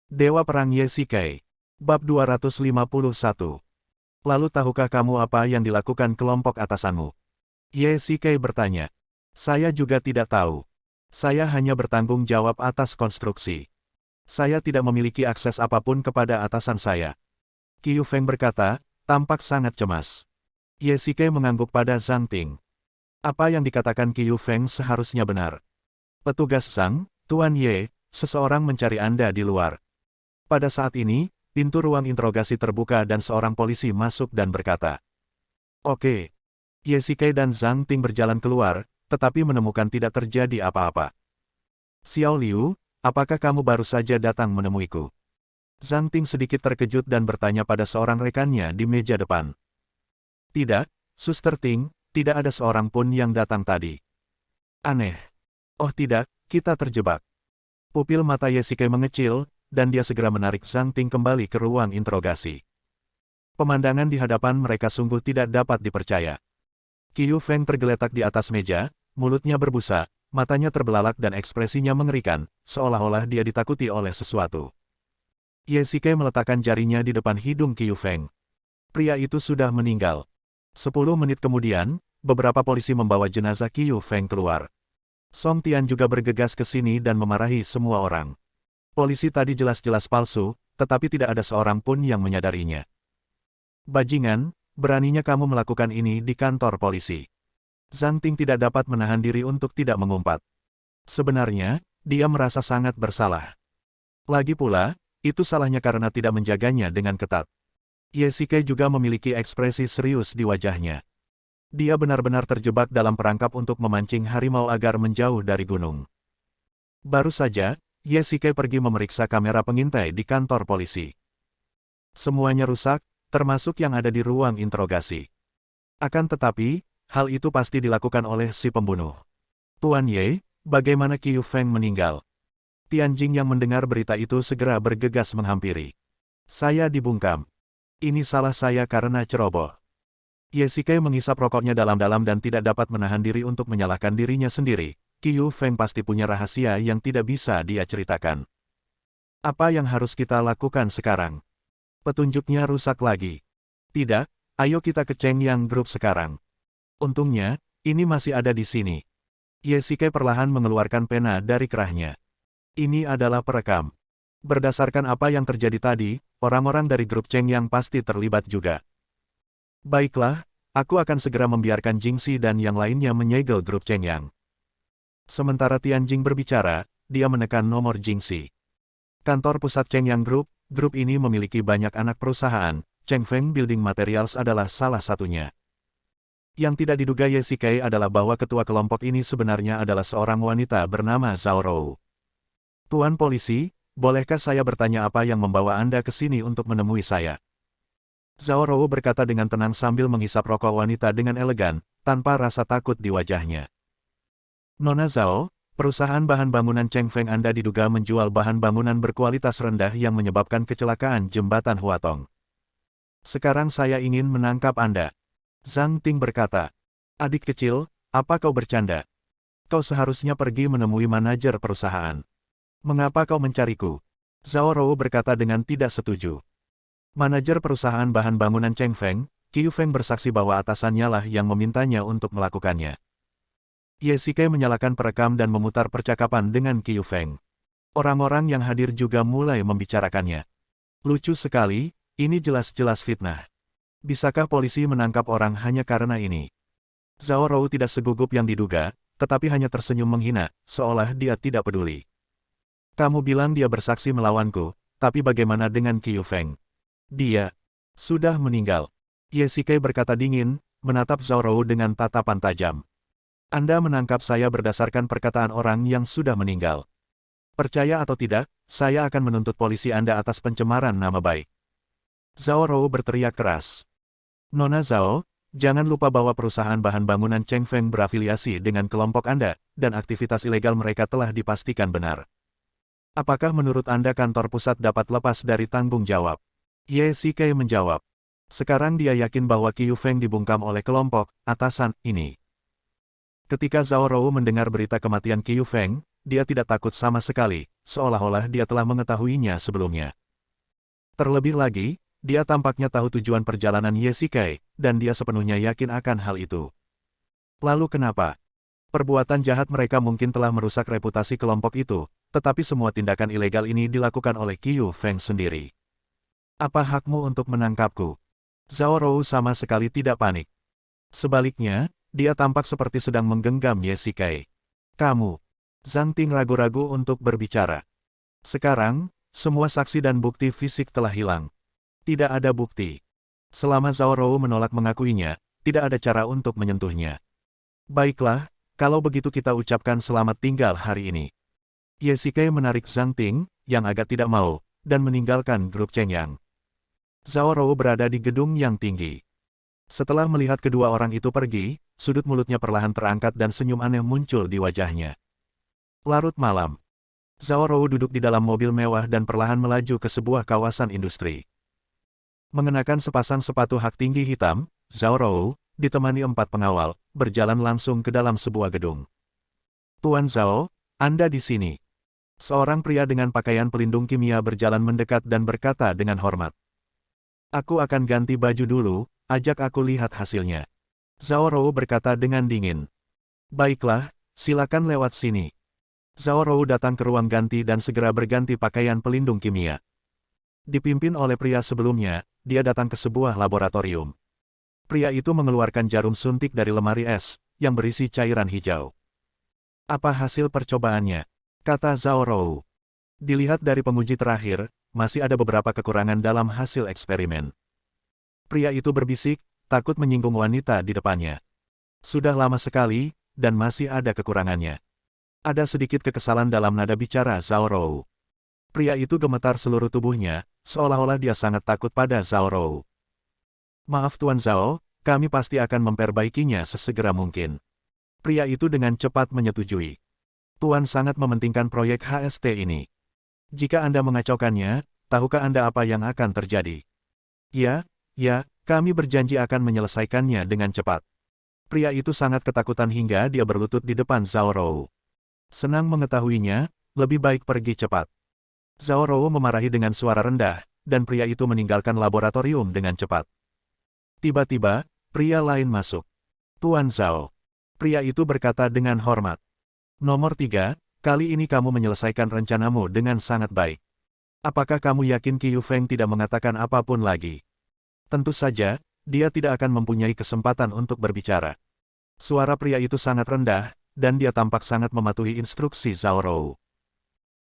Dewa Perang Ye Shikai. Bab 251. Lalu tahukah kamu apa yang dilakukan kelompok atasanmu? Ye Shikai bertanya. Saya juga tidak tahu. Saya hanya bertanggung jawab atas konstruksi. Saya tidak memiliki akses apapun kepada atasan saya. Qiu Feng berkata, tampak sangat cemas. Ye Shikai mengangguk pada Zhang Ting. Apa yang dikatakan Qiu Feng seharusnya benar. Petugas Zhang, Tuan Ye, seseorang mencari Anda di luar. Pada saat ini, pintu ruang interogasi terbuka dan seorang polisi masuk dan berkata, "Oke." Ye Shikai dan Zhang Ting berjalan keluar, tetapi menemukan tidak terjadi apa-apa. "Xiao Liu, apakah kamu baru saja datang menemuiku?" Zhang Ting sedikit terkejut dan bertanya pada seorang rekannya di meja depan. "Tidak, Suster Ting, tidak ada seorang pun yang datang tadi." "Aneh. Oh tidak, kita terjebak." Pupil mata Ye Shikai mengecil, dan dia segera menarik Zhang Ting kembali ke ruang interogasi. Pemandangan di hadapan mereka sungguh tidak dapat dipercaya. Qiu Feng tergeletak di atas meja, mulutnya berbusa, matanya terbelalak dan ekspresinya mengerikan, seolah-olah dia ditakuti oleh sesuatu. Ye Shikai meletakkan jarinya di depan hidung Qiu Feng. Pria itu sudah meninggal. 10 menit kemudian, beberapa polisi membawa jenazah Qiu Feng keluar. Song Tian juga bergegas ke sini dan memarahi semua orang. Polisi tadi jelas-jelas palsu, tetapi tidak ada seorang pun yang menyadarinya. "Bajingan, beraninya kamu melakukan ini di kantor polisi." Zhang Ting tidak dapat menahan diri untuk tidak mengumpat. Sebenarnya, dia merasa sangat bersalah. Lagi pula, itu salahnya karena tidak menjaganya dengan ketat. Ye Shikai juga memiliki ekspresi serius di wajahnya. Dia benar-benar terjebak dalam perangkap untuk memancing harimau agar menjauh dari gunung. Baru saja, Ye Shikai pergi memeriksa kamera pengintai di kantor polisi. Semuanya rusak, termasuk yang ada di ruang interogasi. Akan tetapi, hal itu pasti dilakukan oleh si pembunuh. "Tuan Ye, bagaimana Qiu Feng meninggal?" Tianjing yang mendengar berita itu segera bergegas menghampiri. "Saya dibungkam. Ini salah saya karena ceroboh." Ye Shikai menghisap rokoknya dalam-dalam dan tidak dapat menahan diri untuk menyalahkan dirinya sendiri. Qiu Feng pasti punya rahasia yang tidak bisa dia ceritakan. Apa yang harus kita lakukan sekarang? Petunjuknya rusak lagi. "Tidak, ayo kita ke Cheng Yang Group sekarang." Untungnya, ini masih ada di sini. Ye Shikai perlahan mengeluarkan pena dari kerahnya. Ini adalah perekam. Berdasarkan apa yang terjadi tadi, orang-orang dari grup Cheng Yang pasti terlibat juga. Baiklah, aku akan segera membiarkan Jingxi dan yang lainnya menyegel grup Cheng Yang. Sementara Tianjing berbicara, dia menekan nomor Jingxi. Kantor pusat Cheng Yang Group, grup ini memiliki banyak anak perusahaan, Cheng Feng Building Materials adalah salah satunya. Yang tidak diduga Ye Shikai adalah bahwa ketua kelompok ini sebenarnya adalah seorang wanita bernama Zhao Rou. "Tuan polisi, bolehkah saya bertanya apa yang membawa Anda ke sini untuk menemui saya?" Zhao Rou berkata dengan tenang sambil menghisap rokok wanita dengan elegan, tanpa rasa takut di wajahnya. "Nona Zhao, perusahaan bahan bangunan Cheng Feng Anda diduga menjual bahan bangunan berkualitas rendah yang menyebabkan kecelakaan jembatan Huatong. Sekarang saya ingin menangkap Anda." Zhang Ting berkata, "Adik kecil, apa kau bercanda? Kau seharusnya pergi menemui manajer perusahaan. Mengapa kau mencariku?" Zhao Rou berkata dengan tidak setuju. Manajer perusahaan bahan bangunan Cheng Feng, Qiu Feng bersaksi bahwa atasannya lah yang memintanya untuk melakukannya. Ye Shikai menyalakan perekam dan memutar percakapan dengan Qiu Feng. Orang-orang yang hadir juga mulai membicarakannya. "Lucu sekali, ini jelas-jelas fitnah. Bisakah polisi menangkap orang hanya karena ini?" Zhao Rou tidak segugup yang diduga, tetapi hanya tersenyum menghina, seolah dia tidak peduli. "Kamu bilang dia bersaksi melawanku, tapi bagaimana dengan Qiu Feng? Dia sudah meninggal." Ye Shikai berkata dingin, menatap Zhao Rou dengan tatapan tajam. "Anda menangkap saya berdasarkan perkataan orang yang sudah meninggal. Percaya atau tidak, saya akan menuntut polisi Anda atas pencemaran nama baik." Zhao Rou berteriak keras. "Nona Zhao, jangan lupa bahwa perusahaan bahan bangunan Cheng Feng berafiliasi dengan kelompok Anda, dan aktivitas ilegal mereka telah dipastikan benar. Apakah menurut Anda kantor pusat dapat lepas dari tanggung jawab?" Ye Shikai menjawab. Sekarang dia yakin bahwa Qiu Feng dibungkam oleh kelompok atasan ini. Ketika Zhao Rou mendengar berita kematian Qiu Feng, dia tidak takut sama sekali, seolah-olah dia telah mengetahuinya sebelumnya. Terlebih lagi, dia tampaknya tahu tujuan perjalanan Ye Shikai, dan dia sepenuhnya yakin akan hal itu. Lalu kenapa? Perbuatan jahat mereka mungkin telah merusak reputasi kelompok itu, tetapi semua tindakan ilegal ini dilakukan oleh Qiu Feng sendiri. Apa hakmu untuk menangkapku? Zhao Rou sama sekali tidak panik. Sebaliknya, dia tampak seperti sedang menggenggam Ye Shikai. Kamu. Zhang Ting ragu-ragu untuk berbicara. Sekarang, semua saksi dan bukti fisik telah hilang. Tidak ada bukti. Selama Zhao Rou menolak mengakuinya, tidak ada cara untuk menyentuhnya. Baiklah, kalau begitu kita ucapkan selamat tinggal hari ini. Ye Shikai menarik Zhang Ting, yang agak tidak mau, dan meninggalkan grup Chengyang. Zhao Rou berada di gedung yang tinggi. Setelah melihat kedua orang itu pergi, sudut mulutnya perlahan terangkat dan senyum aneh muncul di wajahnya. Larut malam. Zhao Rou duduk di dalam mobil mewah dan perlahan melaju ke sebuah kawasan industri. Mengenakan sepasang sepatu hak tinggi hitam, Zhao Rou, ditemani 4 pengawal, berjalan langsung ke dalam sebuah gedung. Tuan Zhao, Anda di sini. Seorang pria dengan pakaian pelindung kimia berjalan mendekat dan berkata dengan hormat. Aku akan ganti baju dulu, ajak aku lihat hasilnya. Zhao Rou berkata dengan dingin. Baiklah, silakan lewat sini. Zhao Rou datang ke ruang ganti dan segera berganti pakaian pelindung kimia. Dipimpin oleh pria sebelumnya, dia datang ke sebuah laboratorium. Pria itu mengeluarkan jarum suntik dari lemari es, yang berisi cairan hijau. Apa hasil percobaannya? Kata Zhao Rou. Dilihat dari penguji terakhir, masih ada beberapa kekurangan dalam hasil eksperimen. Pria itu berbisik, takut menyinggung wanita di depannya. Sudah lama sekali, dan masih ada kekurangannya. Ada sedikit kekesalan dalam nada bicara Zhao Rou. Pria itu gemetar seluruh tubuhnya, seolah-olah dia sangat takut pada Zhao Rou. Maaf Tuan Zhao, kami pasti akan memperbaikinya sesegera mungkin. Pria itu dengan cepat menyetujui. Tuan sangat mementingkan proyek HST ini. Jika Anda mengacaukannya, tahukah Anda apa yang akan terjadi? Ya, kami berjanji akan menyelesaikannya dengan cepat. Pria itu sangat ketakutan hingga dia berlutut di depan Zhao Rou. Senang mengetahuinya, lebih baik pergi cepat. Zhao Rou memarahi dengan suara rendah, dan pria itu meninggalkan laboratorium dengan cepat. Tiba-tiba, pria lain masuk. Tuan Zhao. Pria itu berkata dengan hormat. Nomor 3, kali ini kamu menyelesaikan rencanamu dengan sangat baik. Apakah kamu yakin Qiu Feng tidak mengatakan apapun lagi? Tentu saja, dia tidak akan mempunyai kesempatan untuk berbicara. Suara pria itu sangat rendah, dan dia tampak sangat mematuhi instruksi Zhao Rou.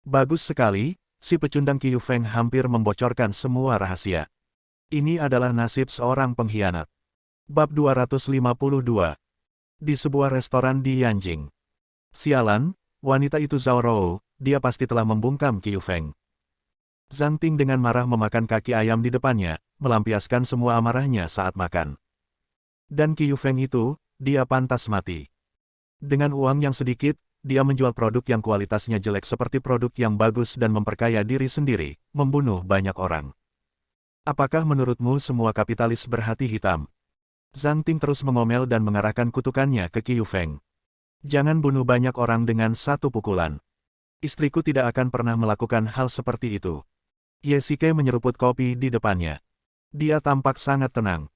Bagus sekali, si pecundang Qiu Feng hampir membocorkan semua rahasia. Ini adalah nasib seorang pengkhianat. Bab 252. Di sebuah restoran di Yanjing. Sialan, wanita itu Zhao Rou, dia pasti telah membungkam Qiu Feng. Zhang Ting dengan marah memakan kaki ayam di depannya, melampiaskan semua amarahnya saat makan. Dan Qiu Feng itu, dia pantas mati. Dengan uang yang sedikit, dia menjual produk yang kualitasnya jelek seperti produk yang bagus dan memperkaya diri sendiri, membunuh banyak orang. Apakah menurutmu semua kapitalis berhati hitam? Zhang Ting terus mengomel dan mengarahkan kutukannya ke Qiu Feng. Jangan bunuh banyak orang dengan satu pukulan. Istriku tidak akan pernah melakukan hal seperti itu. Ye Shikai menyeruput kopi di depannya. Dia tampak sangat tenang.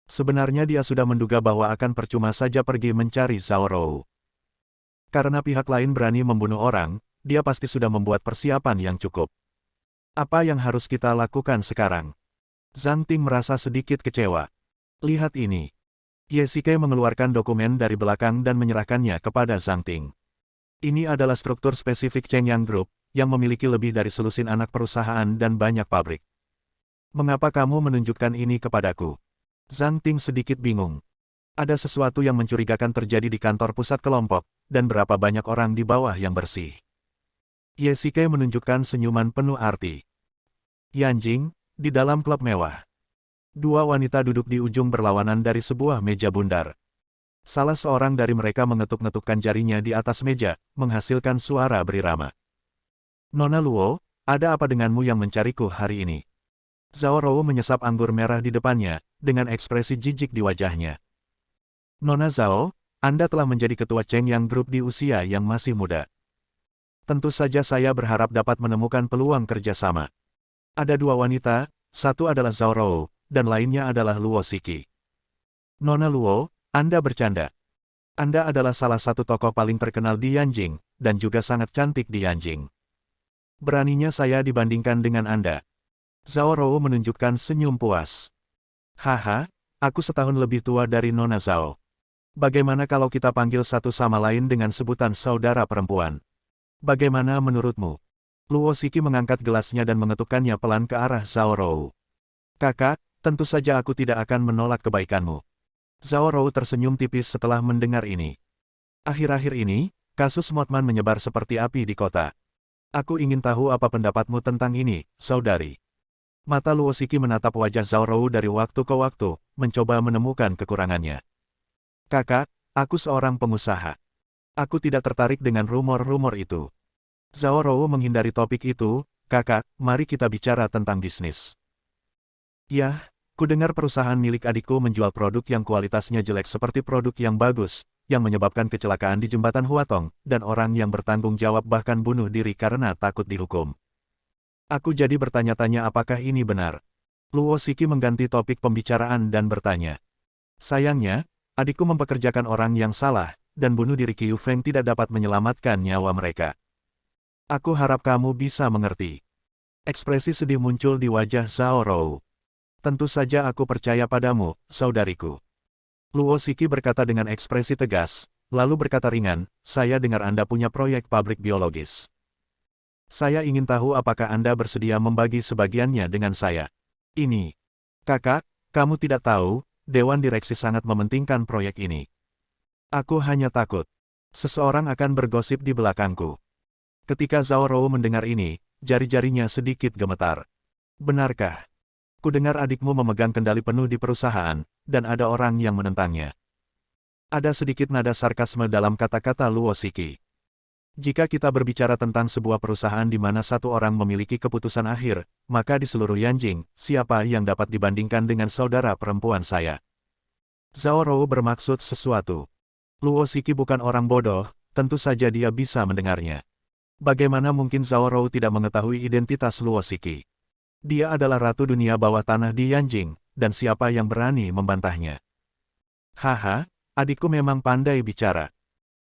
Sebenarnya dia sudah menduga bahwa akan percuma saja pergi mencari Zhao Rou. Karena pihak lain berani membunuh orang, dia pasti sudah membuat persiapan yang cukup. Apa yang harus kita lakukan sekarang? Zhang Ting merasa sedikit kecewa. Lihat ini. Ye Shikai mengeluarkan dokumen dari belakang dan menyerahkannya kepada Zhang Ting. Ini adalah struktur spesifik Chengyang Group, yang memiliki lebih dari selusin anak perusahaan dan banyak pabrik. Mengapa kamu menunjukkan ini kepadaku? Zhang Ting sedikit bingung. Ada sesuatu yang mencurigakan terjadi di kantor pusat kelompok, dan berapa banyak orang di bawah yang bersih. Ye Shikai menunjukkan senyuman penuh arti. Yanjing, di dalam klub mewah. Dua wanita duduk di ujung berlawanan dari sebuah meja bundar. Salah seorang dari mereka mengetuk-ngetukkan jarinya di atas meja, menghasilkan suara berirama. Nona Luo, ada apa denganmu yang mencariku hari ini? Zhao Rou menyesap anggur merah di depannya, dengan ekspresi jijik di wajahnya. Nona Zhao, Anda telah menjadi ketua Chengyang Group di usia yang masih muda. Tentu saja saya berharap dapat menemukan peluang kerjasama. Ada dua wanita, satu adalah Zhao Rou, dan lainnya adalah Luo Xiki. Nona Luo, Anda bercanda. Anda adalah salah satu tokoh paling terkenal di Yanjing, dan juga sangat cantik di Yanjing. Beraninya saya dibandingkan dengan Anda. Zhao Rou menunjukkan senyum puas. Haha, aku setahun lebih tua dari Nona Zhao. Bagaimana kalau kita panggil satu sama lain dengan sebutan saudara perempuan? Bagaimana menurutmu? Luo Xiki mengangkat gelasnya dan mengetukkannya pelan ke arah Zhao Rou. Kakak, tentu saja aku tidak akan menolak kebaikanmu. Zhao Rou tersenyum tipis setelah mendengar ini. Akhir-akhir ini, kasus Motman menyebar seperti api di kota. Aku ingin tahu apa pendapatmu tentang ini, saudari. Mata Luo Xiki menatap wajah Zhao Rou dari waktu ke waktu, mencoba menemukan kekurangannya. Kakak, aku seorang pengusaha. Aku tidak tertarik dengan rumor-rumor itu. Zhao Rou menghindari topik itu. Kakak, mari kita bicara tentang bisnis. Yah, kudengar perusahaan milik adikku menjual produk yang kualitasnya jelek seperti produk yang bagus, yang menyebabkan kecelakaan di jembatan Huatong, dan orang yang bertanggung jawab bahkan bunuh diri karena takut dihukum. Aku jadi bertanya-tanya apakah ini benar. Luo Xiki mengganti topik pembicaraan dan bertanya. Sayangnya, adikku mempekerjakan orang yang salah, dan bunuh diri Qiu Feng tidak dapat menyelamatkan nyawa mereka. Aku harap kamu bisa mengerti. Ekspresi sedih muncul di wajah Zhao Rou. Tentu saja aku percaya padamu, saudariku. Luo Xiki berkata dengan ekspresi tegas, lalu berkata ringan, saya dengar Anda punya proyek pabrik biologis. Saya ingin tahu apakah Anda bersedia membagi sebagiannya dengan saya. Ini. Kakak, kamu tidak tahu, Dewan Direksi sangat mementingkan proyek ini. Aku hanya takut. Seseorang akan bergosip di belakangku. Ketika Zhao Rou mendengar ini, jari-jarinya sedikit gemetar. Benarkah? Kudengar adikmu memegang kendali penuh di perusahaan, dan ada orang yang menentangnya. Ada sedikit nada sarkasme dalam kata-kata Luo Xiki. Jika kita berbicara tentang sebuah perusahaan di mana satu orang memiliki keputusan akhir, maka di seluruh Yanjing, siapa yang dapat dibandingkan dengan saudara perempuan saya? Zhao Rou bermaksud sesuatu. Luo Xiki bukan orang bodoh, tentu saja dia bisa mendengarnya. Bagaimana mungkin Zhao Rou tidak mengetahui identitas Luo Xiki? Dia adalah ratu dunia bawah tanah di Yanjing, dan siapa yang berani membantahnya? Haha, adikku memang pandai bicara.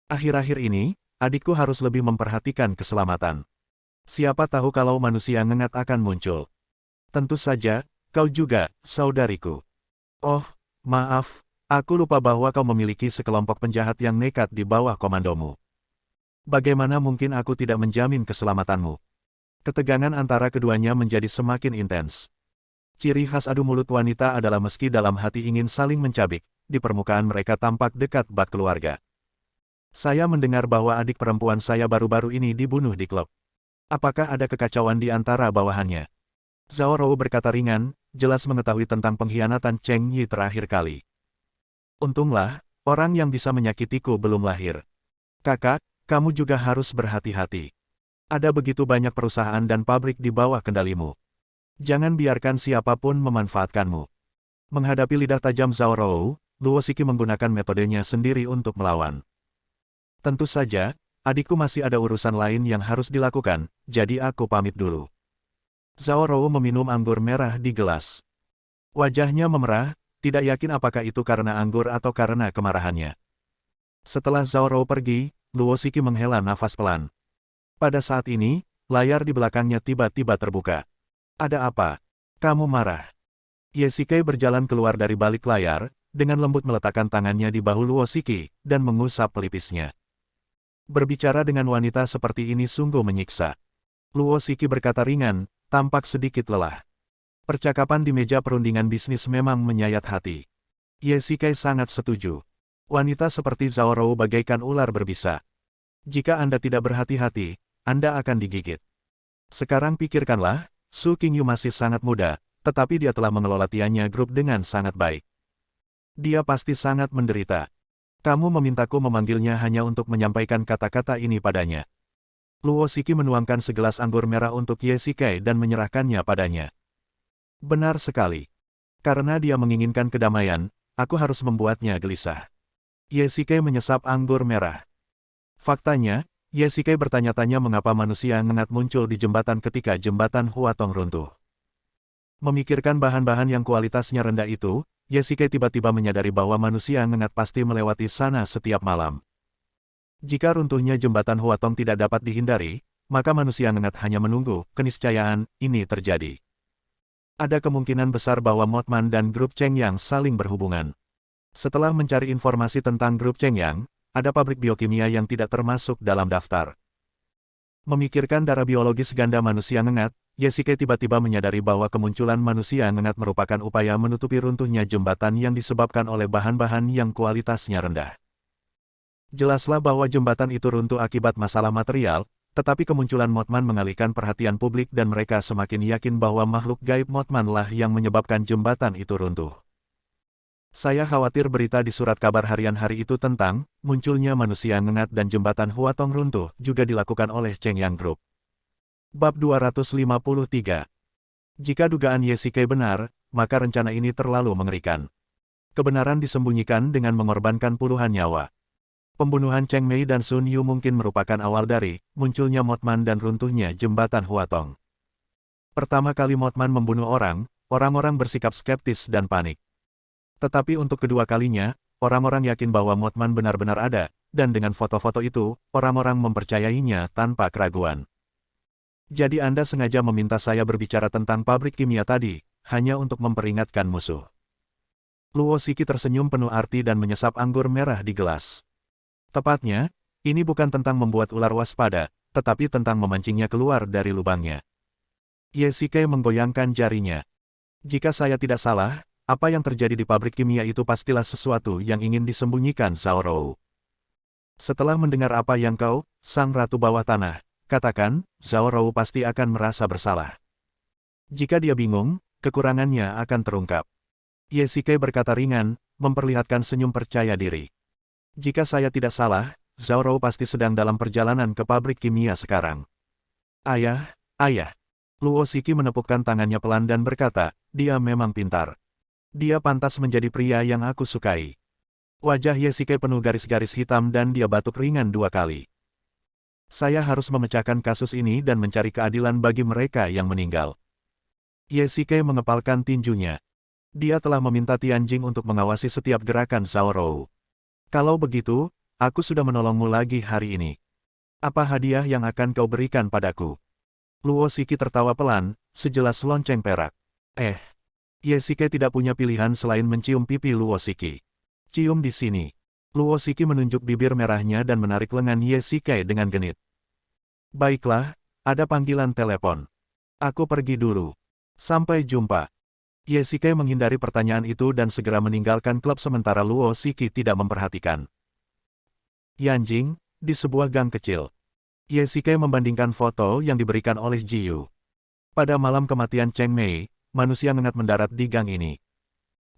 Akhir-akhir ini, adikku harus lebih memperhatikan keselamatan. Siapa tahu kalau manusia ngengat akan muncul. Tentu saja, kau juga, saudariku. Oh, maaf. Aku lupa bahwa kau memiliki sekelompok penjahat yang nekat di bawah komandomu. Bagaimana mungkin aku tidak menjamin keselamatanmu? Ketegangan antara keduanya menjadi semakin intens. Ciri khas adu mulut wanita adalah meski dalam hati ingin saling mencabik, di permukaan mereka tampak dekat bak keluarga. Saya mendengar bahwa adik perempuan saya baru-baru ini dibunuh di klub. Apakah ada kekacauan di antara bawahannya? Zhao Rou berkata ringan, jelas mengetahui tentang pengkhianatan Cheng Yi terakhir kali. Untunglah, orang yang bisa menyakitiku belum lahir. Kakak, kamu juga harus berhati-hati. Ada begitu banyak perusahaan dan pabrik di bawah kendalimu. Jangan biarkan siapapun memanfaatkanmu. Menghadapi lidah tajam Zhao Rou, Luo Xiki menggunakan metodenya sendiri untuk melawan. Tentu saja, adikku masih ada urusan lain yang harus dilakukan, jadi aku pamit dulu. Zhao Rou meminum anggur merah di gelas. Wajahnya memerah, tidak yakin apakah itu karena anggur atau karena kemarahannya. Setelah Zhao Rou pergi, Luo Xiki menghela nafas pelan. Pada saat ini, layar di belakangnya tiba-tiba terbuka. Ada apa? Kamu marah? Ye Xikei berjalan keluar dari balik layar, dengan lembut meletakkan tangannya di bahu Luo Xiki, dan mengusap pelipisnya. Berbicara dengan wanita seperti ini sungguh menyiksa. Luo Xiki berkata ringan, tampak sedikit lelah. Percakapan di meja perundingan bisnis memang menyayat hati. Ye Xikei sangat setuju. Wanita seperti Zhao Rou bagaikan ular berbisa. Jika Anda tidak berhati-hati, Anda akan digigit. Sekarang pikirkanlah, Su Qingyu masih sangat muda, tetapi dia telah mengelola Tianya Group dengan sangat baik. Dia pasti sangat menderita. Kamu memintaku memanggilnya hanya untuk menyampaikan kata-kata ini padanya. Luo Xiki menuangkan segelas anggur merah untuk Ye Xikei dan menyerahkannya padanya. Benar sekali. Karena dia menginginkan kedamaian, aku harus membuatnya gelisah. Ye Xikei menyesap anggur merah. Faktanya, Ye Shikai bertanya-tanya mengapa manusia ngengat muncul di jembatan ketika jembatan Huatong runtuh. Memikirkan bahan-bahan yang kualitasnya rendah itu, Ye Shikai tiba-tiba menyadari bahwa manusia ngengat pasti melewati sana setiap malam. Jika runtuhnya jembatan Huatong tidak dapat dihindari, maka manusia ngengat hanya menunggu keniscayaan ini terjadi. Ada kemungkinan besar bahwa Mothman dan grup Cheng Yang saling berhubungan. Setelah mencari informasi tentang grup Cheng Yang, ada pabrik biokimia yang tidak termasuk dalam daftar. Memikirkan darah biologis ganda manusia ngengat, Ye Shikai tiba-tiba menyadari bahwa kemunculan manusia ngengat merupakan upaya menutupi runtuhnya jembatan yang disebabkan oleh bahan-bahan yang kualitasnya rendah. Jelaslah bahwa jembatan itu runtuh akibat masalah material, tetapi kemunculan Mothman mengalihkan perhatian publik dan mereka semakin yakin bahwa makhluk gaib Mothman lah yang menyebabkan jembatan itu runtuh. Saya khawatir berita di surat kabar harian hari itu tentang munculnya manusia ngengat dan jembatan Huatong runtuh juga dilakukan oleh Cheng Yang Group. Bab 253. Jika dugaan Ye Shikai benar, maka rencana ini terlalu mengerikan. Kebenaran disembunyikan dengan mengorbankan puluhan nyawa. Pembunuhan Cheng Mei dan Sun Yu mungkin merupakan awal dari munculnya Mothman dan runtuhnya jembatan Huatong. Pertama kali Mothman membunuh orang-orang bersikap skeptis dan panik. Tetapi untuk kedua kalinya, orang-orang yakin bahwa Mothman benar-benar ada, dan dengan foto-foto itu, orang-orang mempercayainya tanpa keraguan. Jadi Anda sengaja meminta saya berbicara tentang pabrik kimia tadi, hanya untuk memperingatkan musuh. Luo Shiki tersenyum penuh arti dan menyesap anggur merah di gelas. Tepatnya, ini bukan tentang membuat ular waspada, tetapi tentang memancingnya keluar dari lubangnya. Ye Shikai menggoyangkan jarinya. Jika saya tidak salah, apa yang terjadi di pabrik kimia itu pastilah sesuatu yang ingin disembunyikan Zhao Rou. Setelah mendengar apa yang kau, Sang Ratu Bawah Tanah, katakan, Zhao Rou pasti akan merasa bersalah. Jika dia bingung, kekurangannya akan terungkap. Ye Shikai berkata ringan, memperlihatkan senyum percaya diri. Jika saya tidak salah, Zhao Rou pasti sedang dalam perjalanan ke pabrik kimia sekarang. Ayah. Luo Shiki menepukkan tangannya pelan dan berkata, dia memang pintar. Dia pantas menjadi pria yang aku sukai. Wajah Ye Shikai penuh garis-garis hitam dan dia batuk ringan 2 kali. Saya harus memecahkan kasus ini dan mencari keadilan bagi mereka yang meninggal. Ye Shikai mengepalkan tinjunya. Dia telah meminta Tianjing untuk mengawasi setiap gerakan Zhao Rou. Kalau begitu, aku sudah menolongmu lagi hari ini. Apa hadiah yang akan kau berikan padaku? Luo Shiki tertawa pelan, sejelas lonceng perak. Ye Shikai tidak punya pilihan selain mencium pipi Luo Shiki. Cium di sini. Luo Shiki menunjuk bibir merahnya dan menarik lengan Ye Shikai dengan genit. Baiklah, ada panggilan telepon. Aku pergi dulu. Sampai jumpa. Ye Shikai menghindari pertanyaan itu dan segera meninggalkan klub sementara Luo Shiki tidak memperhatikan. Yanjing, di sebuah gang kecil. Ye Shikai membandingkan foto yang diberikan oleh Ji Yu. Pada malam kematian Cheng Mei, manusia ngengat mendarat di gang ini.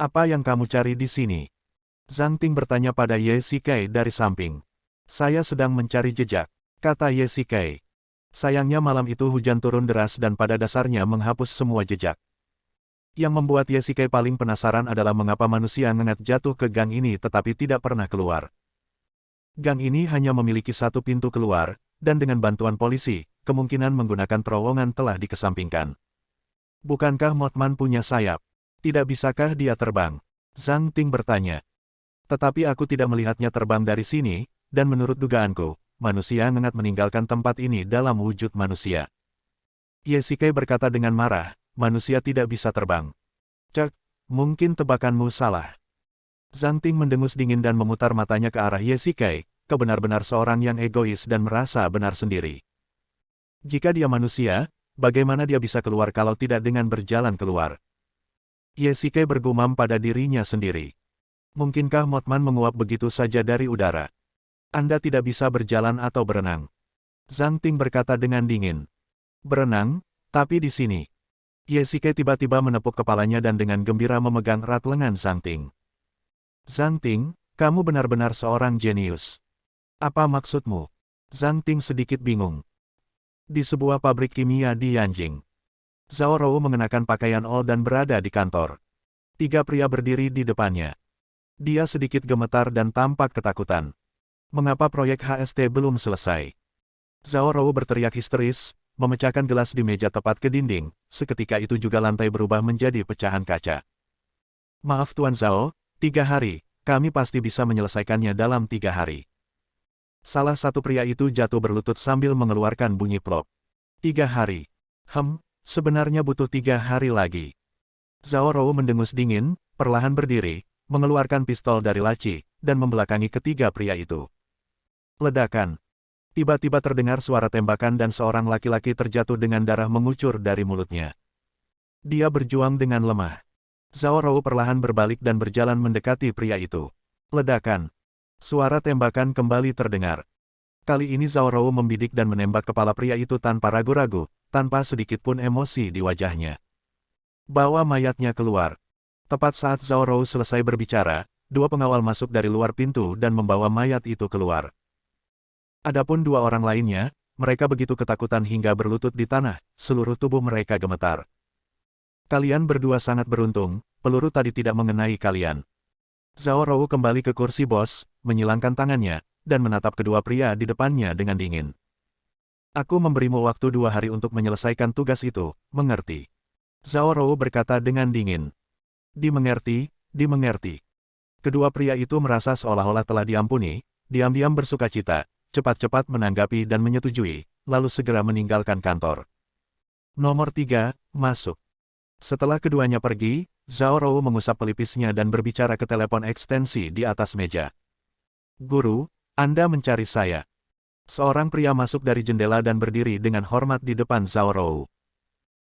Apa yang kamu cari di sini? Zhang Ting bertanya pada Ye Shikai dari samping. Saya sedang mencari jejak, kata Ye Shikai. Sayangnya malam itu hujan turun deras dan pada dasarnya menghapus semua jejak. Yang membuat Ye Shikai paling penasaran adalah mengapa manusia ngengat jatuh ke gang ini tetapi tidak pernah keluar. Gang ini hanya memiliki satu pintu keluar, dan dengan bantuan polisi, kemungkinan menggunakan terowongan telah dikesampingkan. Bukankah Mothman punya sayap? Tidak bisakah dia terbang? Zhang Ting bertanya. Tetapi aku tidak melihatnya terbang dari sini, dan menurut dugaanku, manusia ngengat meninggalkan tempat ini dalam wujud manusia. Ye Shikai berkata dengan marah, manusia tidak bisa terbang. Cek, mungkin tebakanmu salah. Zhang Ting mendengus dingin dan memutar matanya ke arah Ye Shikai, kau benar-benar seorang yang egois dan merasa benar sendiri. Jika dia manusia, bagaimana dia bisa keluar kalau tidak dengan berjalan keluar? Ye Shikai bergumam pada dirinya sendiri. Mungkinkah Mothman menguap begitu saja dari udara? Anda tidak bisa berjalan atau berenang. Zhang Ting berkata dengan dingin. Berenang, tapi di sini. Ye Shikai tiba-tiba menepuk kepalanya dan dengan gembira memegang erat lengan Zhang Ting. Zhang Ting, kamu benar-benar seorang jenius. Apa maksudmu? Zhang Ting sedikit bingung. Di sebuah pabrik kimia di Yanjing. Zhao Rou mengenakan pakaian old dan berada di kantor. 3 pria berdiri di depannya. Dia sedikit gemetar dan tampak ketakutan. Mengapa proyek HST belum selesai? Zhao Rou berteriak histeris, memecahkan gelas di meja tepat ke dinding, seketika itu juga lantai berubah menjadi pecahan kaca. Maaf Tuan Zhao, 3 hari, kami pasti bisa menyelesaikannya dalam 3 hari. Salah satu pria itu jatuh berlutut sambil mengeluarkan bunyi plop. 3 hari. Sebenarnya butuh 3 hari lagi. Zhao Rou mendengus dingin, perlahan berdiri, mengeluarkan pistol dari laci, dan membelakangi ketiga pria itu. Ledakan. Tiba-tiba terdengar suara tembakan dan seorang laki-laki terjatuh dengan darah mengucur dari mulutnya. Dia berjuang dengan lemah. Zhao Rou perlahan berbalik dan berjalan mendekati pria itu. Ledakan. Suara tembakan kembali terdengar. Kali ini Zhao Rou membidik dan menembak kepala pria itu tanpa ragu-ragu, tanpa sedikit pun emosi di wajahnya. Bawa mayatnya keluar. Tepat saat Zhao Rou selesai berbicara, 2 pengawal masuk dari luar pintu dan membawa mayat itu keluar. Adapun 2 orang lainnya, mereka begitu ketakutan hingga berlutut di tanah, seluruh tubuh mereka gemetar. Kalian berdua sangat beruntung, peluru tadi tidak mengenai kalian. Zhao Rou kembali ke kursi bos, menyilangkan tangannya, dan menatap kedua pria di depannya dengan dingin. Aku memberimu waktu 2 hari untuk menyelesaikan tugas itu, mengerti? Zhao Rou berkata dengan dingin. Dimengerti, dimengerti. Kedua pria itu merasa seolah-olah telah diampuni, diam-diam bersukacita, cepat-cepat menanggapi dan menyetujui, lalu segera meninggalkan kantor. Nomor 3, masuk. Setelah keduanya pergi, Zhao Rou mengusap pelipisnya dan berbicara ke telepon ekstensi di atas meja. Guru, Anda mencari saya. Seorang pria masuk dari jendela dan berdiri dengan hormat di depan Zhao Rou.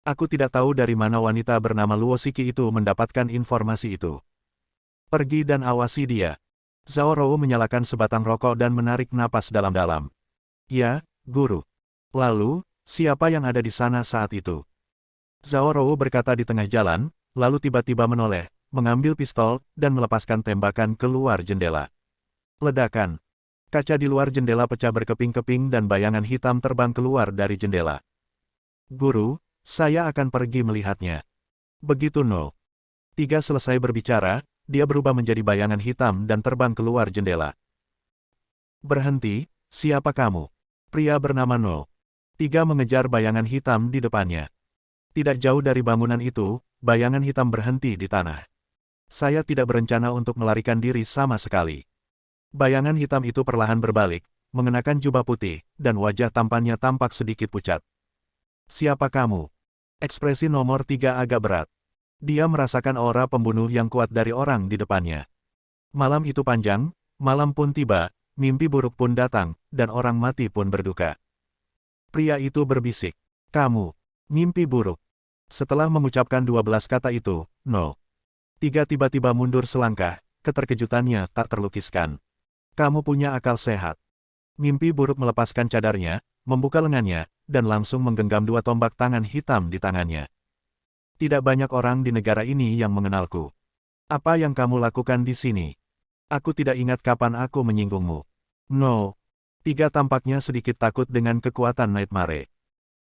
Aku tidak tahu dari mana wanita bernama Luo Shiki itu mendapatkan informasi itu. Pergi dan awasi dia. Zhao Rou menyalakan sebatang rokok dan menarik napas dalam-dalam. Ya, guru. Lalu, siapa yang ada di sana saat itu? Zhao Rou berkata di tengah jalan, lalu tiba-tiba menoleh, mengambil pistol, dan melepaskan tembakan keluar jendela. Ledakan. Kaca di luar jendela pecah berkeping-keping dan bayangan hitam terbang keluar dari jendela. Guru, saya akan pergi melihatnya. Begitu 3 selesai berbicara, dia berubah menjadi bayangan hitam dan terbang keluar jendela. Berhenti, siapa kamu? Pria bernama 3 mengejar bayangan hitam di depannya. Tidak jauh dari bangunan itu, bayangan hitam berhenti di tanah. Saya tidak berencana untuk melarikan diri sama sekali. Bayangan hitam itu perlahan berbalik, mengenakan jubah putih, dan wajah tampannya tampak sedikit pucat. Siapa kamu? Ekspresi nomor 3 agak berat. Dia merasakan aura pembunuh yang kuat dari orang di depannya. Malam itu panjang, malam pun tiba, mimpi buruk pun datang, dan orang mati pun berduka. Pria itu berbisik, kamu, mimpi buruk. Setelah mengucapkan 12 kata itu, 3 tiba-tiba mundur selangkah, keterkejutannya tak terlukiskan. Kamu punya akal sehat. Mimpi buruk melepaskan cadarnya, membuka lengannya, dan langsung menggenggam 2 tombak tangan hitam di tangannya. Tidak banyak orang di negara ini yang mengenalku. Apa yang kamu lakukan di sini? Aku tidak ingat kapan aku menyinggungmu. 3 tampaknya sedikit takut dengan kekuatan Nightmare.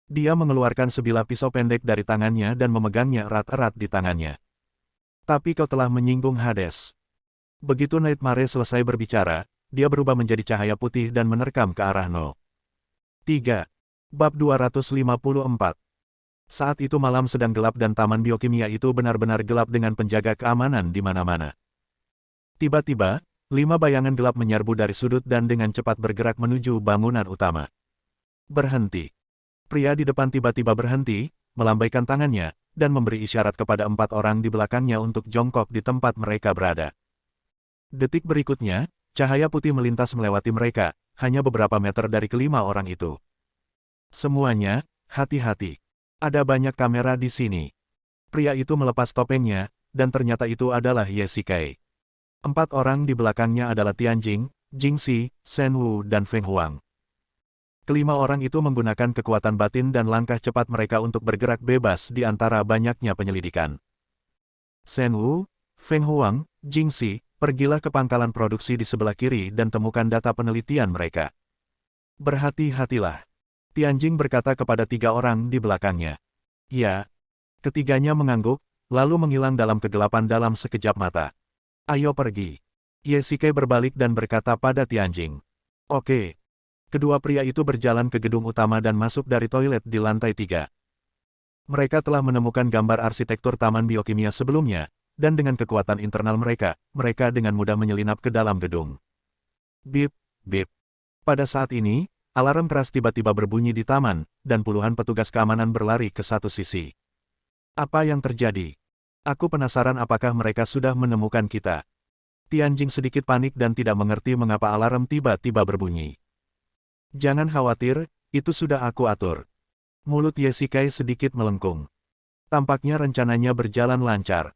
Dia mengeluarkan sebilah pisau pendek dari tangannya dan memegangnya erat-erat di tangannya. Tapi kau telah menyinggung Hades. Begitu Nightmare selesai berbicara, dia berubah menjadi cahaya putih dan menerkam ke arah 3. Bab 254. Saat itu malam sedang gelap dan taman biokimia itu benar-benar gelap dengan penjaga keamanan di mana-mana. Tiba-tiba, 5 bayangan gelap menyerbu dari sudut dan dengan cepat bergerak menuju bangunan utama. Berhenti. Pria di depan tiba-tiba berhenti, melambaikan tangannya, dan memberi isyarat kepada 4 orang di belakangnya untuk jongkok di tempat mereka berada. Detik berikutnya, cahaya putih melintas melewati mereka, hanya beberapa meter dari kelima orang itu. Semuanya, hati-hati. Ada banyak kamera di sini. Pria itu melepas topengnya, dan ternyata itu adalah Ye Shikai. 4 orang di belakangnya adalah Tianjing, Jingxi, Shen Wu dan Feng Huang. Kelima orang itu menggunakan kekuatan batin dan langkah cepat mereka untuk bergerak bebas di antara banyaknya penyelidikan. Shen Wu, Feng Huang, Jingxi, pergilah ke pangkalan produksi di sebelah kiri dan temukan data penelitian mereka. Berhati-hatilah. Tianjing berkata kepada 3 orang di belakangnya. Ya. Ketiganya mengangguk, lalu menghilang dalam kegelapan dalam sekejap mata. Ayo pergi. Ye Shikai berbalik dan berkata pada Tianjing. Oke. Kedua pria itu berjalan ke gedung utama dan masuk dari toilet di lantai 3. Mereka telah menemukan gambar arsitektur taman biokimia sebelumnya, dan dengan kekuatan internal mereka, mereka dengan mudah menyelinap ke dalam gedung. Bip, bip. Pada saat ini, alarm keras tiba-tiba berbunyi di taman, dan puluhan petugas keamanan berlari ke satu sisi. Apa yang terjadi? Aku penasaran apakah mereka sudah menemukan kita. Tianjing sedikit panik dan tidak mengerti mengapa alarm tiba-tiba berbunyi. Jangan khawatir, itu sudah aku atur. Mulut Yesikai sedikit melengkung. Tampaknya rencananya berjalan lancar.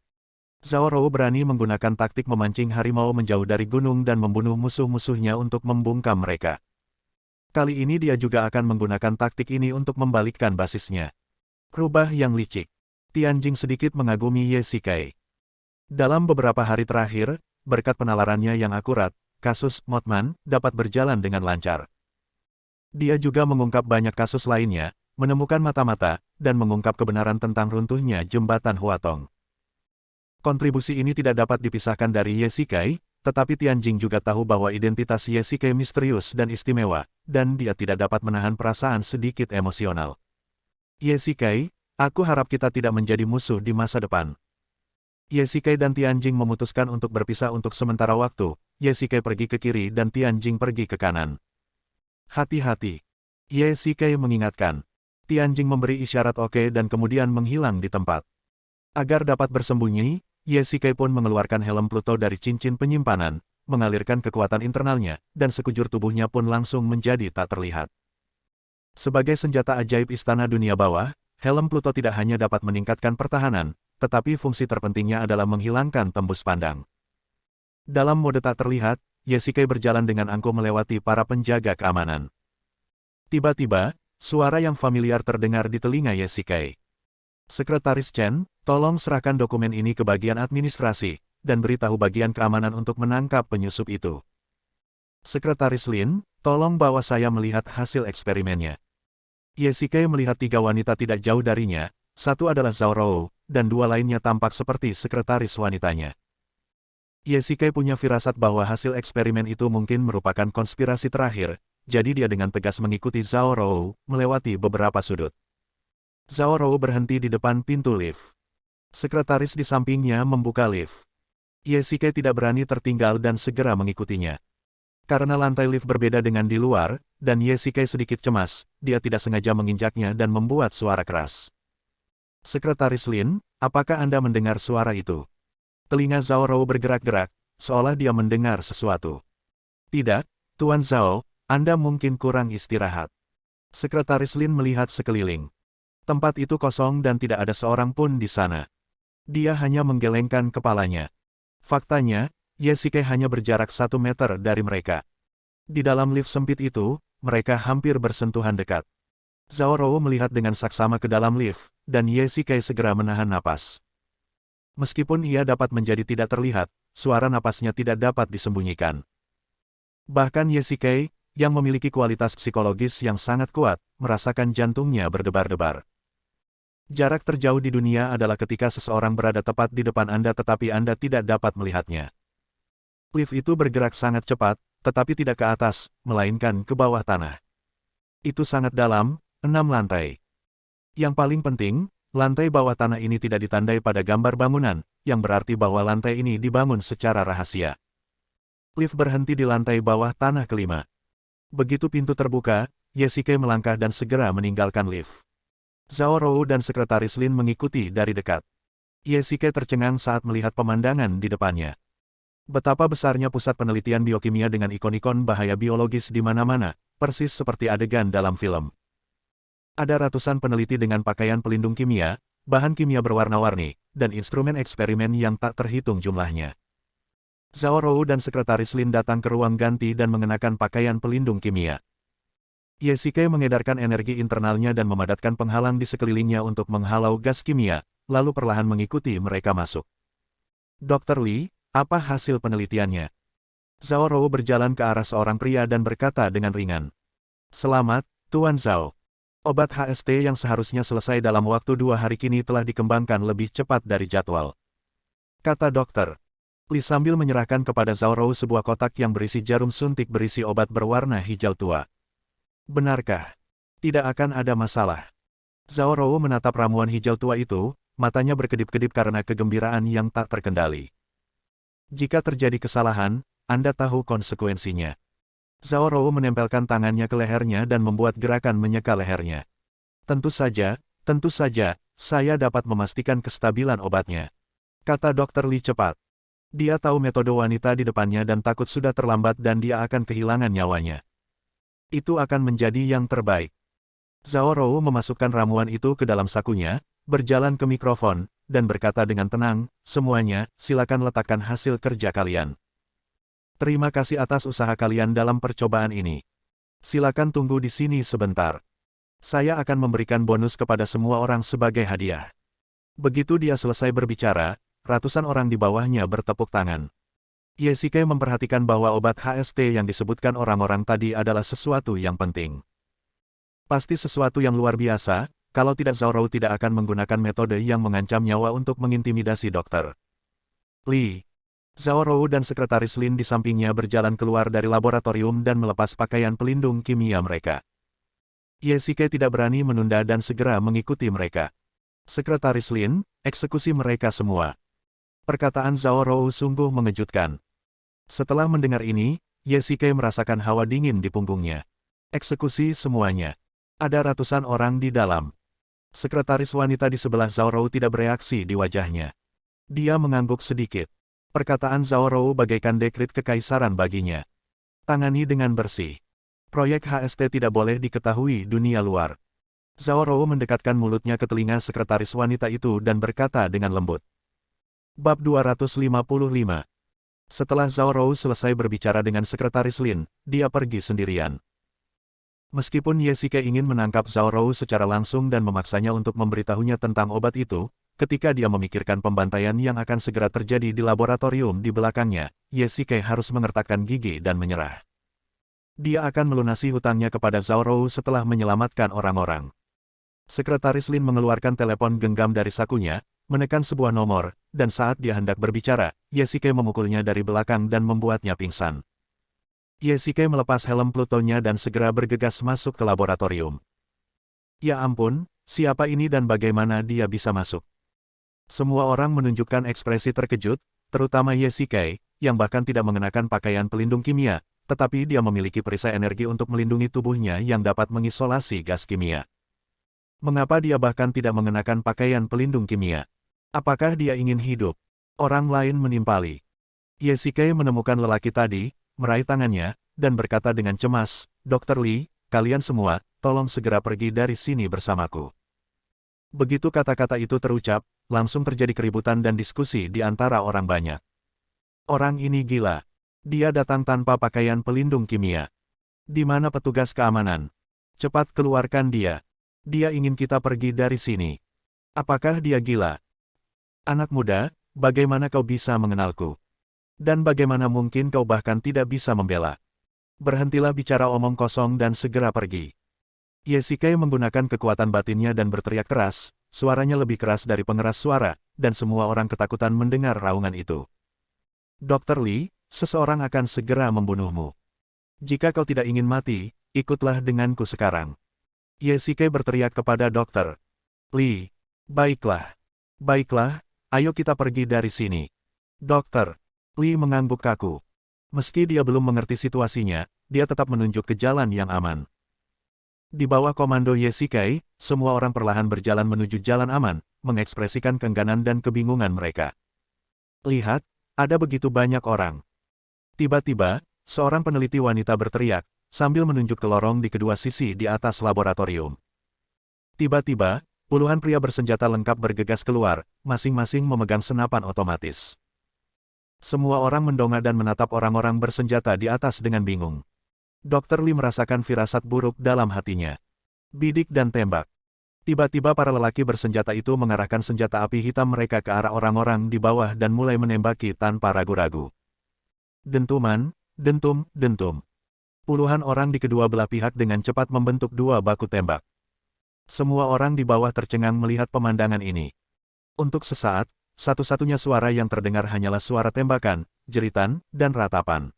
Zhao Rou berani menggunakan taktik memancing harimau menjauh dari gunung dan membunuh musuh-musuhnya untuk membungkam mereka. Kali ini dia juga akan menggunakan taktik ini untuk membalikkan basisnya. Rubah yang licik. Tianjing sedikit mengagumi Yesikai. Dalam beberapa hari terakhir, berkat penalarannya yang akurat, kasus Mothman dapat berjalan dengan lancar. Dia juga mengungkap banyak kasus lainnya, menemukan mata-mata, dan mengungkap kebenaran tentang runtuhnya jembatan Huatong. Kontribusi ini tidak dapat dipisahkan dari Yesikai, tetapi Tianjing juga tahu bahwa identitas Yesikai misterius dan istimewa, dan dia tidak dapat menahan perasaan sedikit emosional. Yesikai, aku harap kita tidak menjadi musuh di masa depan. Yesikai dan Tianjing memutuskan untuk berpisah untuk sementara waktu. Yesikai pergi ke kiri dan Tianjing pergi ke kanan. Hati-hati. Yesikai mengingatkan. Tianjing memberi isyarat oke dan kemudian menghilang di tempat. Agar dapat bersembunyi, Yesikai pun mengeluarkan helm Pluto dari cincin penyimpanan, mengalirkan kekuatan internalnya, dan sekujur tubuhnya pun langsung menjadi tak terlihat. Sebagai senjata ajaib istana dunia bawah, helm Pluto tidak hanya dapat meningkatkan pertahanan, tetapi fungsi terpentingnya adalah menghilangkan tembus pandang. Dalam mode tak terlihat, Yesikai berjalan dengan angkuh melewati para penjaga keamanan. Tiba-tiba, suara yang familiar terdengar di telinga Yesikai. Sekretaris Chen, tolong serahkan dokumen ini ke bagian administrasi, dan beritahu bagian keamanan untuk menangkap penyusup itu. Sekretaris Lin, tolong bawa saya melihat hasil eksperimennya. Yesikai melihat 3 wanita tidak jauh darinya, satu adalah Zhao Rou, dan 2 lainnya tampak seperti sekretaris wanitanya. Yesikai punya firasat bahwa hasil eksperimen itu mungkin merupakan konspirasi terakhir, jadi dia dengan tegas mengikuti Zhao Rou, melewati beberapa sudut. Zhao Rou berhenti di depan pintu lift. Sekretaris di sampingnya membuka lift. Yesikai tidak berani tertinggal dan segera mengikutinya. Karena lantai lift berbeda dengan di luar, dan Yesikai sedikit cemas, dia tidak sengaja menginjaknya dan membuat suara keras. Sekretaris Lin, apakah Anda mendengar suara itu? Telinga Zhao Rou bergerak-gerak, seolah dia mendengar sesuatu. Tidak, Tuan Zhao, Anda mungkin kurang istirahat. Sekretaris Lin melihat sekeliling. Tempat itu kosong dan tidak ada seorang pun di sana. Dia hanya menggelengkan kepalanya. Faktanya, Yesikai hanya berjarak 1 meter dari mereka. Di dalam lift sempit itu, mereka hampir bersentuhan dekat. Zhao Rou melihat dengan saksama ke dalam lift, dan Yesikai segera menahan napas. Meskipun ia dapat menjadi tidak terlihat, suara napasnya tidak dapat disembunyikan. Bahkan Yesikai, yang memiliki kualitas psikologis yang sangat kuat, merasakan jantungnya berdebar-debar. Jarak terjauh di dunia adalah ketika seseorang berada tepat di depan Anda tetapi Anda tidak dapat melihatnya. Lift itu bergerak sangat cepat, tetapi tidak ke atas, melainkan ke bawah tanah. Itu sangat dalam, 6 lantai. Yang paling penting, lantai bawah tanah ini tidak ditandai pada gambar bangunan, yang berarti bahwa lantai ini dibangun secara rahasia. Lift berhenti di lantai bawah tanah kelima. Begitu pintu terbuka, Yesikai melangkah dan segera meninggalkan lift. Zhao Rou dan Sekretaris Lin mengikuti dari dekat. Yesikai tercengang saat melihat pemandangan di depannya. Betapa besarnya pusat penelitian biokimia dengan ikon-ikon bahaya biologis di mana-mana, persis seperti adegan dalam film. Ada ratusan peneliti dengan pakaian pelindung kimia, bahan kimia berwarna-warni, dan instrumen eksperimen yang tak terhitung jumlahnya. Zhao Rou dan Sekretaris Lin datang ke ruang ganti dan mengenakan pakaian pelindung kimia. Yesikai mengedarkan energi internalnya dan memadatkan penghalang di sekelilingnya untuk menghalau gas kimia, lalu perlahan mengikuti mereka masuk. Dr. Li, apa hasil penelitiannya? Zhao Rou berjalan ke arah seorang pria dan berkata dengan ringan. Selamat, Tuan Zhao. Obat HST yang seharusnya selesai dalam waktu 2 hari kini telah dikembangkan lebih cepat dari jadwal. Kata dokter. Li sambil menyerahkan kepada Zhao Rou sebuah kotak yang berisi jarum suntik berisi obat berwarna hijau tua. Benarkah? Tidak akan ada masalah. Zhao Rou menatap ramuan hijau tua itu, matanya berkedip-kedip karena kegembiraan yang tak terkendali. Jika terjadi kesalahan, Anda tahu konsekuensinya. Zhao Rou menempelkan tangannya ke lehernya dan membuat gerakan menyeka lehernya. Tentu saja, saya dapat memastikan kestabilan obatnya. Kata Dr. Li cepat. Dia tahu metode wanita di depannya dan takut sudah terlambat dan dia akan kehilangan nyawanya. Itu akan menjadi yang terbaik. Zhao Rou memasukkan ramuan itu ke dalam sakunya, berjalan ke mikrofon, dan berkata dengan tenang, semuanya, silakan letakkan hasil kerja kalian. Terima kasih atas usaha kalian dalam percobaan ini. Silakan tunggu di sini sebentar. Saya akan memberikan bonus kepada semua orang sebagai hadiah. Begitu dia selesai berbicara, ratusan orang di bawahnya bertepuk tangan. Ye Shikai memperhatikan bahwa obat HST yang disebutkan orang-orang tadi adalah sesuatu yang penting. Pasti sesuatu yang luar biasa, kalau tidak Zhao Rou tidak akan menggunakan metode yang mengancam nyawa untuk mengintimidasi dokter. Li. Zhao Rou dan Sekretaris Lin di sampingnya berjalan keluar dari laboratorium dan melepas pakaian pelindung kimia mereka. Ye Shikai tidak berani menunda dan segera mengikuti mereka. Sekretaris Lin, eksekusi mereka semua. Perkataan Zhao Rou sungguh mengejutkan. Setelah mendengar ini, Ye Shikai merasakan hawa dingin di punggungnya. Eksekusi semuanya. Ada ratusan orang di dalam. Sekretaris wanita di sebelah Zhao Rou tidak bereaksi di wajahnya. Dia mengangguk sedikit. Perkataan Zhao Rou bagaikan dekret kekaisaran baginya. Tangani dengan bersih. Proyek HST tidak boleh diketahui dunia luar. Zhao Rou mendekatkan mulutnya ke telinga sekretaris wanita itu dan berkata dengan lembut. Bab 255. Setelah Zhao Rou selesai berbicara dengan sekretaris Lin, dia pergi sendirian. Meskipun Ye Shikai ingin menangkap Zhao Rou secara langsung dan memaksanya untuk memberitahunya tentang obat itu, ketika dia memikirkan pembantaian yang akan segera terjadi di laboratorium di belakangnya, Ye Shikai harus mengertakkan gigi dan menyerah. Dia akan melunasi hutangnya kepada Zhao Rou setelah menyelamatkan orang-orang. Sekretaris Lin mengeluarkan telepon genggam dari sakunya, menekan sebuah nomor, dan saat dia hendak berbicara, Ye Shikai memukulnya dari belakang dan membuatnya pingsan. Ye Shikai melepas helm Plutonya dan segera bergegas masuk ke laboratorium. Ya ampun, siapa ini dan bagaimana dia bisa masuk? Semua orang menunjukkan ekspresi terkejut, terutama Ye Shikai, yang bahkan tidak mengenakan pakaian pelindung kimia, tetapi dia memiliki perisai energi untuk melindungi tubuhnya yang dapat mengisolasi gas kimia. Mengapa dia bahkan tidak mengenakan pakaian pelindung kimia? Apakah dia ingin hidup? Orang lain menimpali. Ye Shikai menemukan lelaki tadi, meraih tangannya, dan berkata dengan cemas, Dr. Li, kalian semua, tolong segera pergi dari sini bersamaku. Begitu kata-kata itu terucap, langsung terjadi keributan dan diskusi di antara orang banyak. Orang ini gila. Dia datang tanpa pakaian pelindung kimia. Di mana petugas keamanan? Cepat keluarkan dia. Dia ingin kita pergi dari sini. Apakah dia gila? Anak muda, bagaimana kau bisa mengenalku? Dan bagaimana mungkin kau bahkan tidak bisa membela? Berhentilah bicara omong kosong dan segera pergi. Ye Shikai menggunakan kekuatan batinnya dan berteriak keras, suaranya lebih keras dari pengeras suara, dan semua orang ketakutan mendengar raungan itu. Dr. Li, seseorang akan segera membunuhmu. Jika kau tidak ingin mati, ikutlah denganku sekarang. Ye Shikai berteriak kepada Dr. Li. Baiklah. Baiklah, ayo kita pergi dari sini. Dokter. Li mengangguk kaku. Meski dia belum mengerti situasinya, dia tetap menunjuk ke jalan yang aman. Di bawah komando Ye Shikai, semua orang perlahan berjalan menuju jalan aman, mengekspresikan keengganan dan kebingungan mereka. Lihat, ada begitu banyak orang. Tiba-tiba, seorang peneliti wanita berteriak, sambil menunjuk ke lorong di kedua sisi di atas laboratorium. Tiba-tiba, puluhan pria bersenjata lengkap bergegas keluar, masing-masing memegang senapan otomatis. Semua orang mendongak dan menatap orang-orang bersenjata di atas dengan bingung. Dr. Li merasakan firasat buruk dalam hatinya. Bidik dan tembak. Tiba-tiba para lelaki bersenjata itu mengarahkan senjata api hitam mereka ke arah orang-orang di bawah dan mulai menembaki tanpa ragu-ragu. Dentuman, dentum, dentum. Puluhan orang di kedua belah pihak dengan cepat membentuk dua baku tembak. Semua orang di bawah tercengang melihat pemandangan ini. Untuk sesaat, satu-satunya suara yang terdengar hanyalah suara tembakan, jeritan, dan ratapan.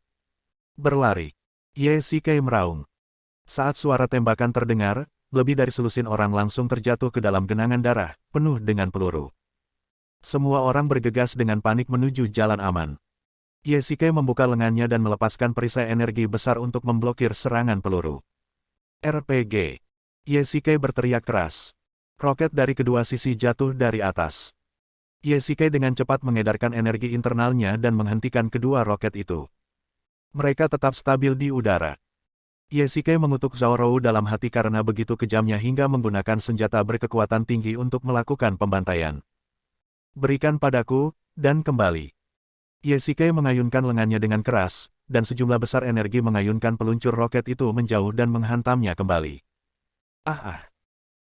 Berlari. Ye Shikai meraung. Saat suara tembakan terdengar, lebih dari selusin orang langsung terjatuh ke dalam genangan darah, penuh dengan peluru. Semua orang bergegas dengan panik menuju jalan aman. Yesike membuka lengannya dan melepaskan perisai energi besar untuk memblokir serangan peluru. RPG. Yesike berteriak keras. Roket dari kedua sisi jatuh dari atas. Yesike dengan cepat mengedarkan energi internalnya dan menghentikan kedua roket itu. Mereka tetap stabil di udara. Yesike mengutuk Zhao dalam hati karena begitu kejamnya hingga menggunakan senjata berkekuatan tinggi untuk melakukan pembantaian. Berikan padaku, dan kembali. Yesike mengayunkan lengannya dengan keras, dan sejumlah besar energi mengayunkan peluncur roket itu menjauh dan menghantamnya kembali.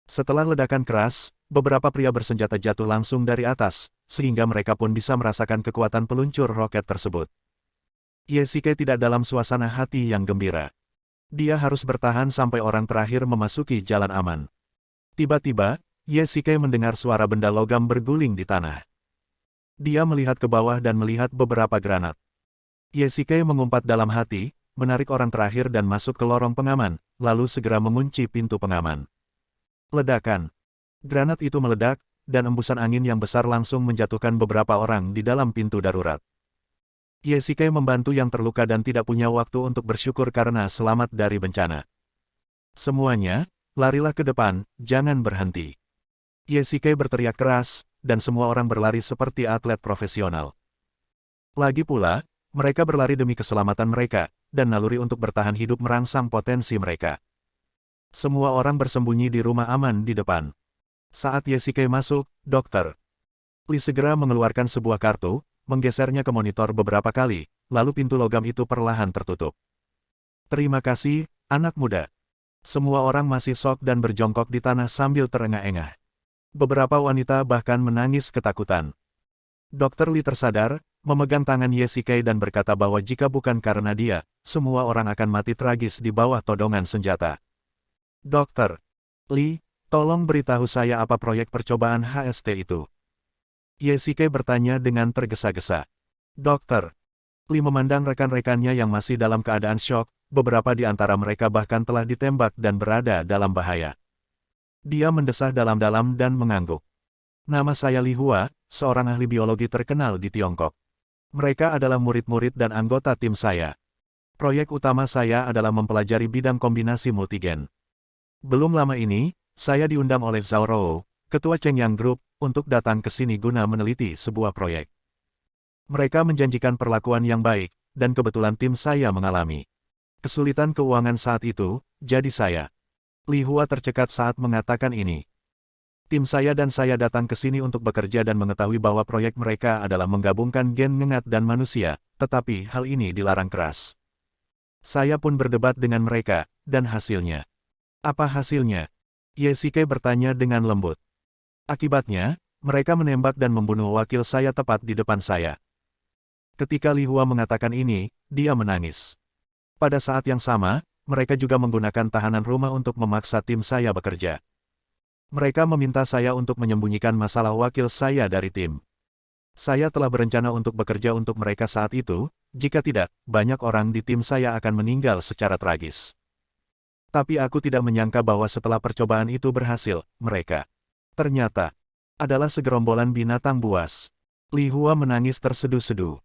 Setelah ledakan keras, beberapa pria bersenjata jatuh langsung dari atas, sehingga mereka pun bisa merasakan kekuatan peluncur roket tersebut. Yesike tidak dalam suasana hati yang gembira. Dia harus bertahan sampai orang terakhir memasuki jalan aman. Tiba-tiba, Yesike mendengar suara benda logam berguling di tanah. Dia melihat ke bawah dan melihat beberapa granat. Yesike mengumpat dalam hati, menarik orang terakhir dan masuk ke lorong pengaman, lalu segera mengunci pintu pengaman. Ledakan. Granat itu meledak, dan embusan angin yang besar langsung menjatuhkan beberapa orang di dalam pintu darurat. Yesike membantu yang terluka dan tidak punya waktu untuk bersyukur karena selamat dari bencana. Semuanya, larilah ke depan, jangan berhenti. Yesike berteriak keras, dan semua orang berlari seperti atlet profesional. Lagi pula, mereka berlari demi keselamatan mereka, dan naluri untuk bertahan hidup merangsang potensi mereka. Semua orang bersembunyi di rumah aman di depan. Saat Yesike masuk, Dr. Lee segera mengeluarkan sebuah kartu, menggesernya ke monitor beberapa kali, lalu pintu logam itu perlahan tertutup. Terima kasih, anak muda. Semua orang masih shock dan berjongkok di tanah sambil terengah-engah. Beberapa wanita bahkan menangis ketakutan. Dr. Lee tersadar, memegang tangan Yesike dan berkata bahwa jika bukan karena dia, semua orang akan mati tragis di bawah todongan senjata. Dr. Lee, tolong beritahu saya apa proyek percobaan HST itu. Yesike bertanya dengan tergesa-gesa. Dokter Lee memandang rekan-rekannya yang masih dalam keadaan syok, beberapa di antara mereka bahkan telah ditembak dan berada dalam bahaya. Dia mendesah dalam-dalam dan mengangguk. Nama saya Li Hua, seorang ahli biologi terkenal di Tiongkok. Mereka adalah murid-murid dan anggota tim saya. Proyek utama saya adalah mempelajari bidang kombinasi multigen. Belum lama ini, saya diundang oleh Zhao Rou, ketua Chengyang Group, untuk datang ke sini guna meneliti sebuah proyek. Mereka menjanjikan perlakuan yang baik, dan kebetulan tim saya mengalami kesulitan keuangan saat itu, jadi saya. Li Hua tercekat saat mengatakan ini. Tim saya dan saya datang ke sini untuk bekerja dan mengetahui bahwa proyek mereka adalah menggabungkan gen ngengat dan manusia, tetapi hal ini dilarang keras. Saya pun berdebat dengan mereka, dan hasilnya. Apa hasilnya? Yesike bertanya dengan lembut. Akibatnya, mereka menembak dan membunuh wakil saya tepat di depan saya. Ketika Li Hua mengatakan ini, dia menangis. Pada saat yang sama, mereka juga menggunakan tahanan rumah untuk memaksa tim saya bekerja. Mereka meminta saya untuk menyembunyikan masalah wakil saya dari tim. Saya telah berencana untuk bekerja untuk mereka saat itu, jika tidak, banyak orang di tim saya akan meninggal secara tragis. Tapi aku tidak menyangka bahwa setelah percobaan itu berhasil, mereka ternyata adalah segerombolan binatang buas. Li Hua menangis terseduh-seduh.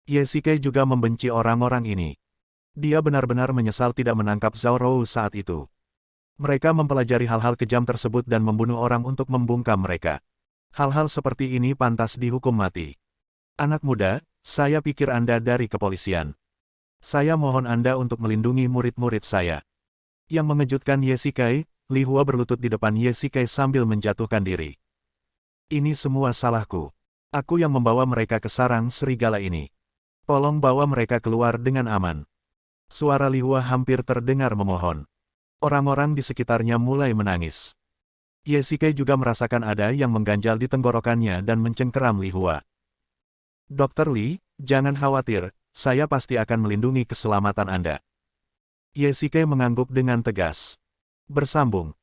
Yesike juga membenci orang-orang ini. Dia benar-benar menyesal tidak menangkap Zhao Rou saat itu. Mereka mempelajari hal-hal kejam tersebut dan membunuh orang untuk membungkam mereka. Hal-hal seperti ini pantas dihukum mati. Anak muda, saya pikir Anda dari kepolisian. Saya mohon Anda untuk melindungi murid-murid saya. Yang mengejutkan Yesike, Li Hua berlutut di depan Yesike sambil menjatuhkan diri. Ini semua salahku. Aku yang membawa mereka ke sarang serigala ini. Tolong bawa mereka keluar dengan aman. Suara Li Hua hampir terdengar memohon. Orang-orang di sekitarnya mulai menangis. Yesike juga merasakan ada yang mengganjal di tenggorokannya dan mencengkeram Li Hua. Dr. Lee, jangan khawatir, saya pasti akan melindungi keselamatan Anda. Yesike mengangguk dengan tegas. Bersambung.